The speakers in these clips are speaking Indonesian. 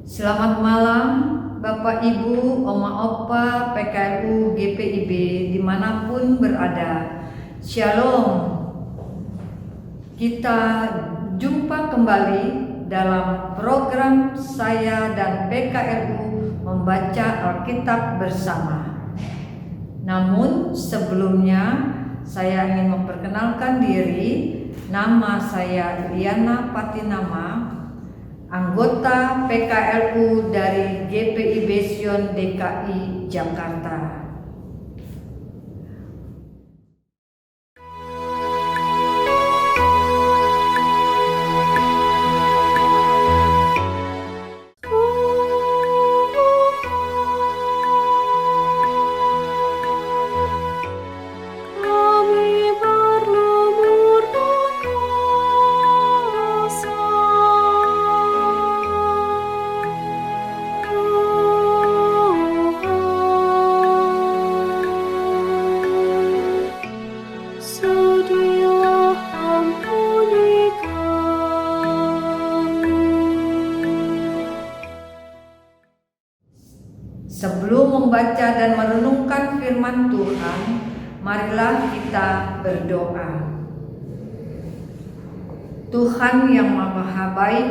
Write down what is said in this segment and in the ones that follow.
Selamat malam Bapak Ibu, Oma Opa, PKRU, GPIB dimanapun berada. Shalom. Kita jumpa kembali dalam program saya dan PKRU membaca Alkitab bersama. Namun sebelumnya saya ingin memperkenalkan diri. Nama saya Liana Patinama, anggota PKRU dari GPIB Sion DKI Jakarta. Sebelum membaca dan merenungkan firman Tuhan, marilah kita berdoa. Tuhan yang Maha Baik,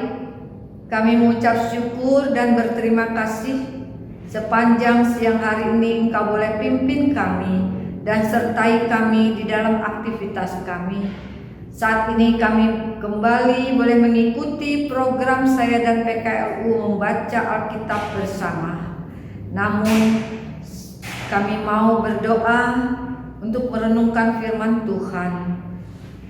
kami mengucap syukur dan berterima kasih sepanjang siang hari ini Engkau boleh pimpin kami dan sertai kami di dalam aktivitas kami. Saat ini kami kembali boleh mengikuti program saya dan PKRU membaca Alkitab bersama. Namun kami mau berdoa untuk merenungkan firman Tuhan.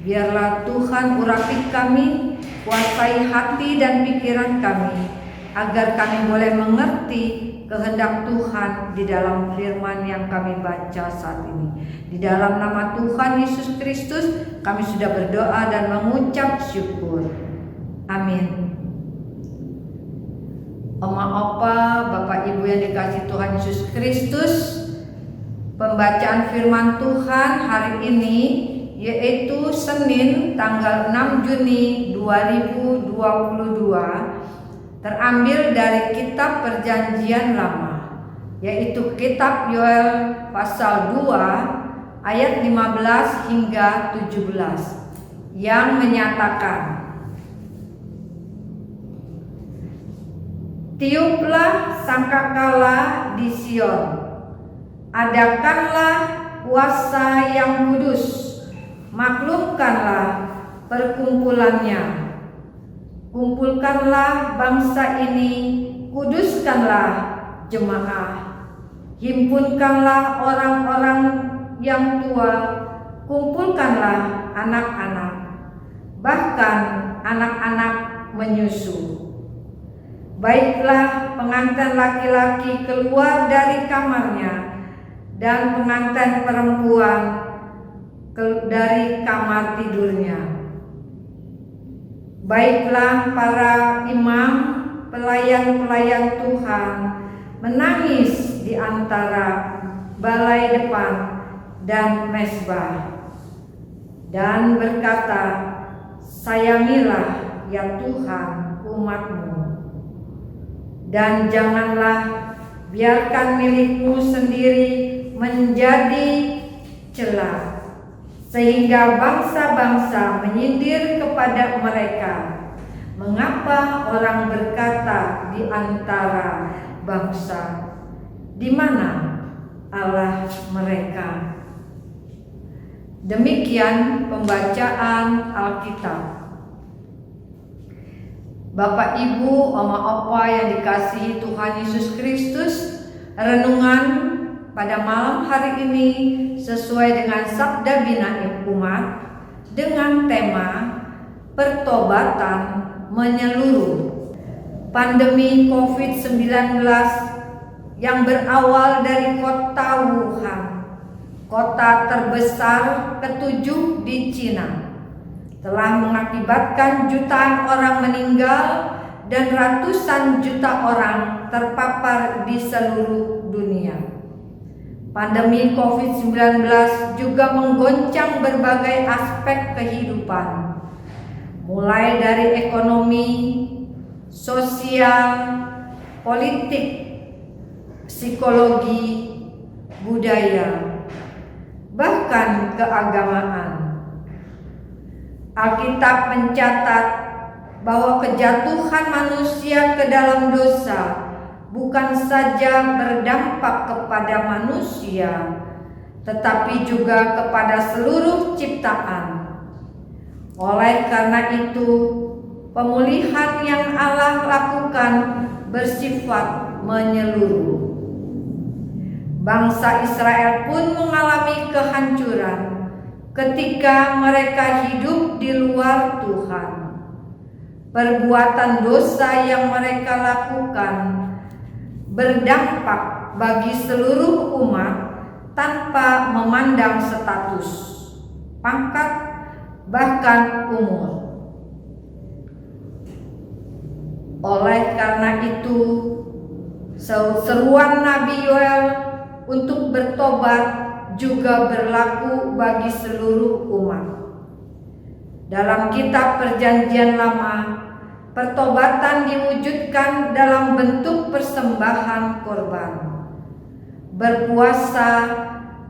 Biarlah Tuhan urapi kami, kuasai hati dan pikiran kami, agar kami boleh mengerti kehendak Tuhan di dalam firman yang kami baca saat ini. Di dalam nama Tuhan Yesus Kristus kami sudah berdoa dan mengucap syukur. Amin. Oma Opa, Bapak Ibu yang dikasihi Tuhan Yesus Kristus, pembacaan firman Tuhan hari ini yaitu Senin tanggal 6 Juni 2022 terambil dari kitab Perjanjian Lama, yaitu kitab Yoel pasal 2 ayat 15 hingga 17 yang menyatakan, tiuplah sangkakala di Sion, adakanlah puasa yang kudus, maklumkanlah perkumpulannya, kumpulkanlah bangsa ini, kuduskanlah jemaah, himpunkanlah orang-orang yang tua, kumpulkanlah anak-anak, bahkan anak-anak menyusu. Baiklah pengantin laki-laki keluar dari kamarnya, dan pengantin perempuan dari kamar tidurnya. Baiklah para imam, pelayan-pelayan Tuhan menangis di antara balai depan dan mezbah, dan berkata, sayangilah ya Tuhan umat-Mu, dan janganlah biarkan milikmu sendiri menjadi celah, sehingga bangsa-bangsa menyindir kepada mereka. Mengapa orang berkata di antara bangsa, di mana Allah mereka? Demikian pembacaan Alkitab. Bapak Ibu, Oma Opa yang dikasihi Tuhan Yesus Kristus, renungan pada malam hari ini sesuai dengan Sabda Bina Umat dengan tema pertobatan menyeluruh. Pandemi COVID-19 yang berawal dari kota Wuhan, kota terbesar ketujuh di Cina, telah mengakibatkan jutaan orang meninggal dan ratusan juta orang terpapar di seluruh dunia. Pandemi COVID-19 juga menggoncang berbagai aspek kehidupan, mulai dari ekonomi, sosial, politik, psikologi, budaya, bahkan keagamaan. Alkitab mencatat bahwa kejatuhan manusia ke dalam dosa bukan saja berdampak kepada manusia, tetapi juga kepada seluruh ciptaan. Oleh karena itu, pemulihan yang Allah lakukan bersifat menyeluruh. Bangsa Israel pun mengalami kehancuran ketika mereka hidup di luar Tuhan. Perbuatan dosa yang mereka lakukan berdampak bagi seluruh umat tanpa memandang status, pangkat, bahkan umur. Oleh karena itu, seruan Nabi Yoel untuk bertobat juga berlaku bagi seluruh umat. Dalam kitab Perjanjian Lama, pertobatan diwujudkan dalam bentuk persembahan korban, berpuasa,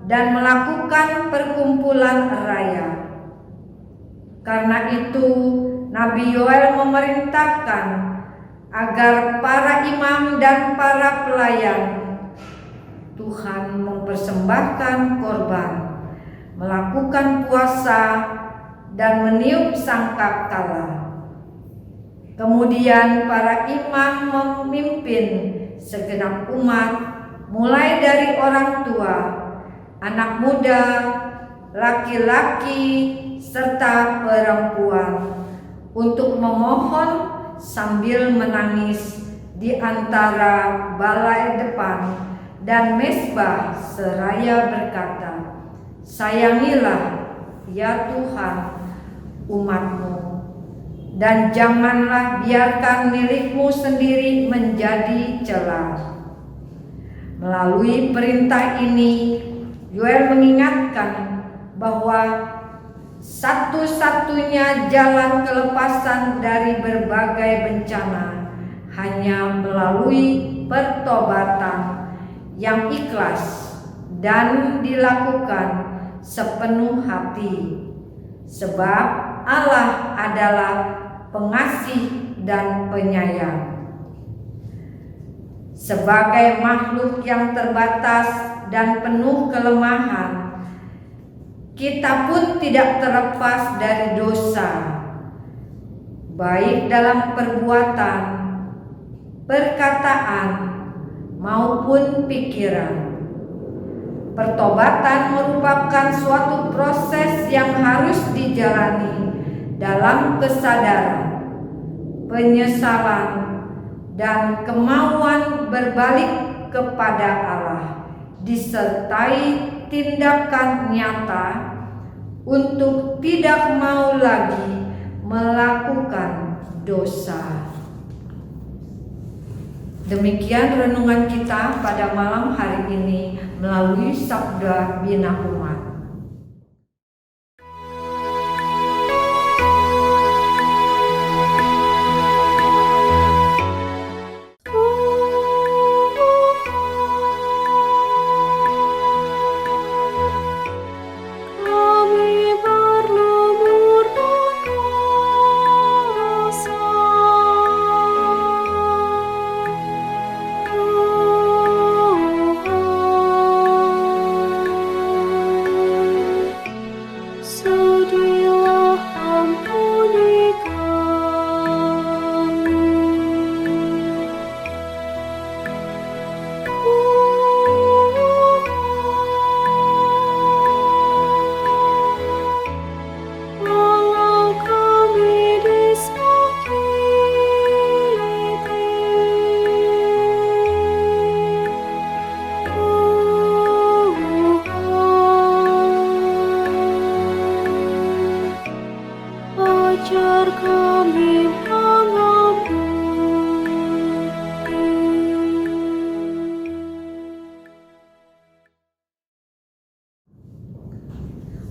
dan melakukan perkumpulan raya. Karena itu, Nabi Yoel memerintahkan agar para imam dan para pelayan Tuhan mempersembahkan korban, melakukan puasa, dan meniup sangkakala. Kemudian para imam memimpin segenap umat, mulai dari orang tua, anak muda, laki-laki, serta perempuan, untuk memohon sambil menangis di antara balai depan dan mezbah seraya berkata, "Sayangilah ya Tuhan umat-Mu, dan janganlah biarkan milik-Mu sendiri menjadi celah." Melalui perintah ini, Yoel mengingatkan bahwa satu-satunya jalan kelepasan dari berbagai bencana hanya melalui pertobatan yang ikhlas dan dilakukan sepenuh hati, sebab Allah adalah pengasih dan penyayang. Sebagai makhluk yang terbatas dan penuh kelemahan, kita pun tidak terlepas dari dosa, baik dalam perbuatan, perkataan, maupun pikiran. Pertobatan merupakan suatu proses yang harus dijalani dalam kesadaran, penyesalan, dan kemauan berbalik kepada Allah, disertai tindakan nyata untuk tidak mau lagi melakukan dosa. Demikian renungan kita pada malam hari ini melalui Sabda Bina Umat.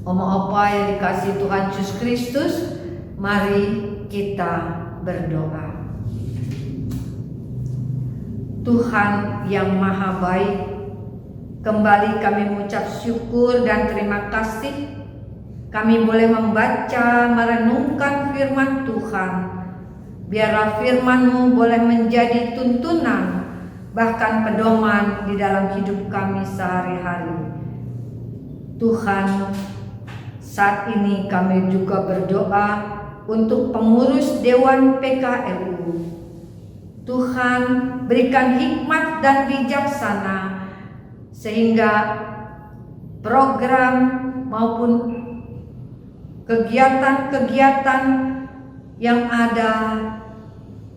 Oma Opa yang dikasihi Tuhan Yesus Kristus, mari kita berdoa. Tuhan yang Maha Baik, kembali kami mengucap syukur dan terima kasih kami boleh membaca, merenungkan firman Tuhan. Biarlah firman-Mu boleh menjadi tuntunan, bahkan pedoman di dalam hidup kami sehari-hari. Tuhan, saat ini kami juga berdoa untuk pengurus Dewan PKLU. Tuhan, berikan hikmat dan bijaksana sehingga program maupun kegiatan-kegiatan yang ada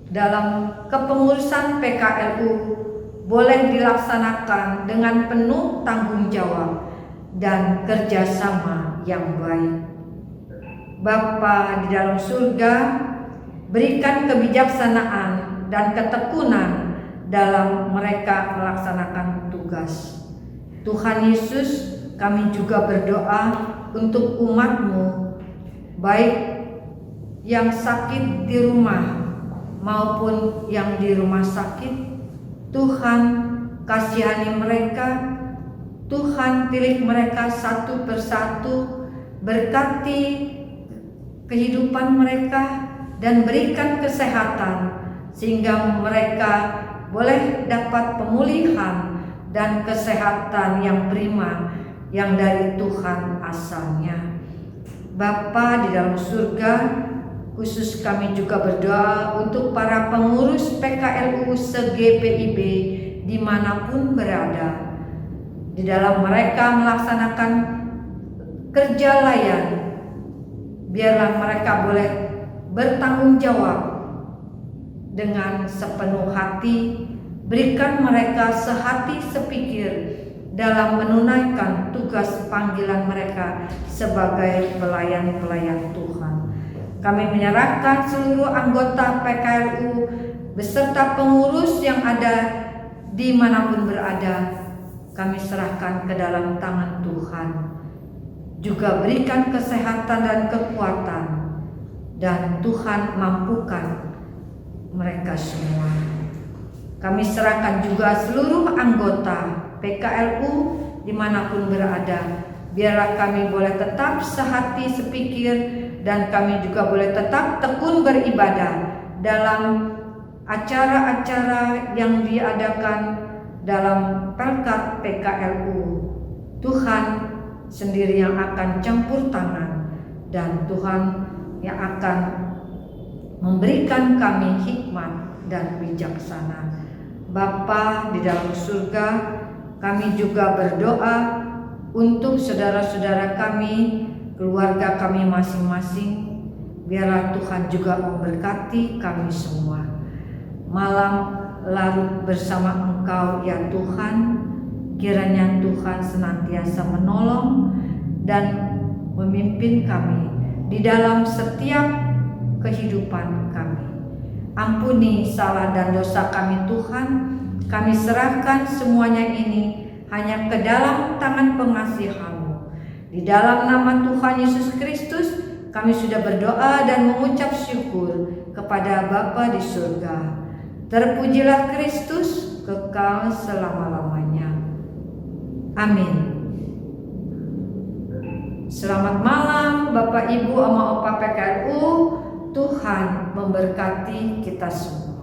dalam kepengurusan PKLU boleh dilaksanakan dengan penuh tanggung jawab dan kerjasama yang baik. Bapa di dalam surga, berikan kebijaksanaan dan ketekunan dalam mereka melaksanakan tugas. Tuhan Yesus, kami juga berdoa untuk umat-Mu, baik yang sakit di rumah maupun yang di rumah sakit. Tuhan, kasihani mereka. Tuhan, pilih mereka satu persatu, berkati kehidupan mereka dan berikan kesehatan sehingga mereka boleh dapat pemulihan dan kesehatan yang prima yang dari Tuhan asalnya. Bapa di dalam surga, khusus kami juga berdoa untuk para pengurus PKLU se-GPIB dimanapun berada. Di dalam mereka melaksanakan kerja layan, biarlah mereka boleh bertanggung jawab dengan sepenuh hati. Berikan mereka sehati sepikir dalam menunaikan tugas panggilan mereka sebagai pelayan-pelayan Tuhan. Kami menyerahkan seluruh anggota PKLU beserta pengurus yang ada dimanapun berada. Kami serahkan ke dalam tangan Tuhan. Juga berikan kesehatan dan kekuatan, dan Tuhan mampukan mereka semua. Kami serahkan juga seluruh anggota PKLU dimanapun berada. Biarlah kami boleh tetap sehati sepikir dan kami juga boleh tetap tekun beribadah dalam acara-acara yang diadakan dalam Pelkat PKLU. Tuhan sendiri yang akan campur tangan dan Tuhan yang akan memberikan kami hikmat dan bijaksana. Bapa di dalam surga, kami juga berdoa untuk saudara-saudara kami, keluarga kami masing-masing. Biarlah Tuhan juga memberkati kami semua. Malam larut bersama Engkau ya Tuhan, kiranya Tuhan senantiasa menolong dan memimpin kami di dalam setiap kehidupan kami. Ampuni salah dan dosa kami Tuhan. Kami serahkan semuanya ini hanya ke dalam tangan pengasihan-Mu. Di dalam nama Tuhan Yesus Kristus kami sudah berdoa dan mengucap syukur kepada Bapa di surga. Terpujilah Kristus kekal selama-lamanya. Amin. Selamat malam Bapak Ibu Oma Opa PKLU. Tuhan memberkati kita semua.